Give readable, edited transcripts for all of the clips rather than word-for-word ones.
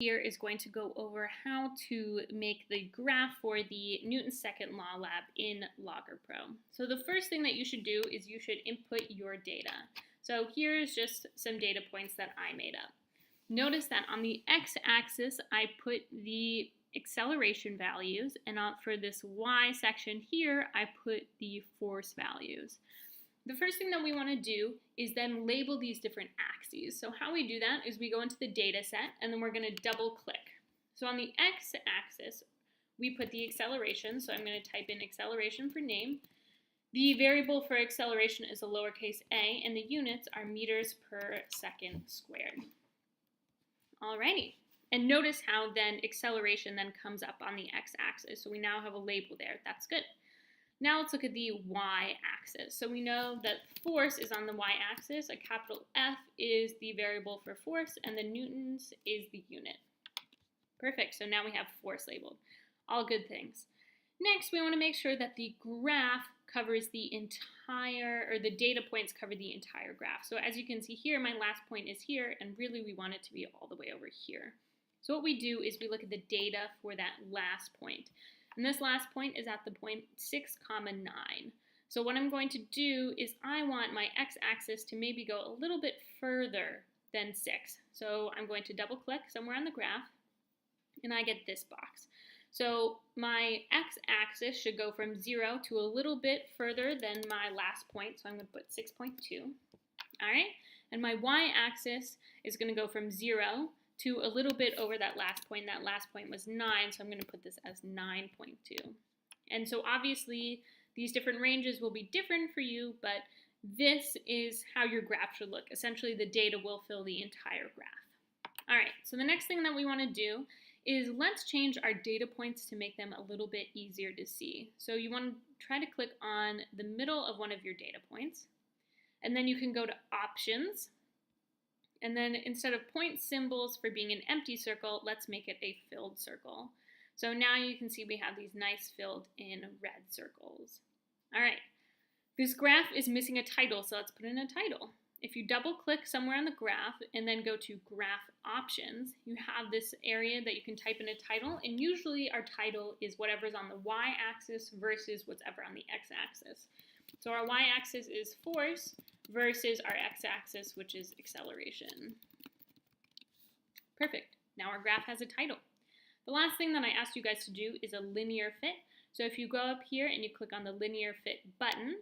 Here is going to go over how to make the graph for the Newton's second law lab in LoggerPro. So the first thing that you should do is you should input your data. So here's just some data points that I made up. Notice that on the x-axis I put the acceleration values, and for this y section here I put the force values. The first thing that we want to do is then label these different axes. So how we do that is we go into the data set and then we're going to double click. So on the x-axis we put the acceleration, so I'm going to type in acceleration for name. The variable for acceleration is a lowercase a and the units are meters per second squared. Alrighty, and notice how then acceleration then comes up on the x-axis. So we now have a label there. That's good. Now let's look at the y-axis. So we know that force is on the y-axis, a capital F is the variable for force, and the newtons is the unit. Perfect, so now we have force labeled. All good things. Next, we want to make sure that the graph covers the entire, or the data points cover the entire graph. So as you can see here, my last point is here, and really we want it to be all the way over here. So what we do is we look at the data for that last point. And this last point is at the point 6, 9. So what I'm going to do is I want my x-axis to maybe go a little bit further than 6. So I'm going to double click somewhere on the graph and I get this box. So my x-axis should go from 0 to a little bit further than my last point. So I'm going to put 6.2. All right. And my y-axis is going to go from 0 to a little bit over that last point. That last point was 9, so I'm going to put this as 9.2. And so obviously these different ranges will be different for you, but this is how your graph should look. Essentially the data will fill the entire graph. All right, so the next thing that we want to do is let's change our data points to make them a little bit easier to see. So you want to try to click on the middle of one of your data points, and then you can go to options. And then instead of point symbols for being an empty circle, let's make it a filled circle. So now you can see we have these nice filled in red circles. All right, this graph is missing a title, so let's put in a title. If you double click somewhere on the graph and then go to graph options, you have this area that you can type in a title, and usually our title is whatever's on the y-axis versus whatever on the x-axis. So our y-axis is force versus our x-axis, which is acceleration. Perfect. Now our graph has a title. The last thing that I asked you guys to do is a linear fit. So if you go up here and you click on the linear fit button,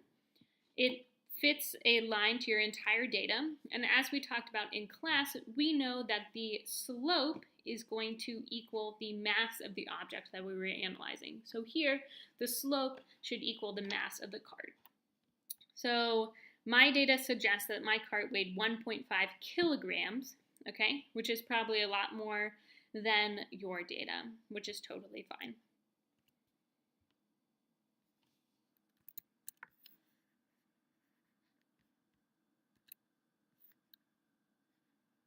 it fits a line to your entire data. And as we talked about in class, we know that the slope is going to equal the mass of the object that we were analyzing. So here, the slope should equal the mass of the cart. So my data suggests that my cart weighed 1.5 kilograms, okay, which is probably a lot more than your data, which is totally fine.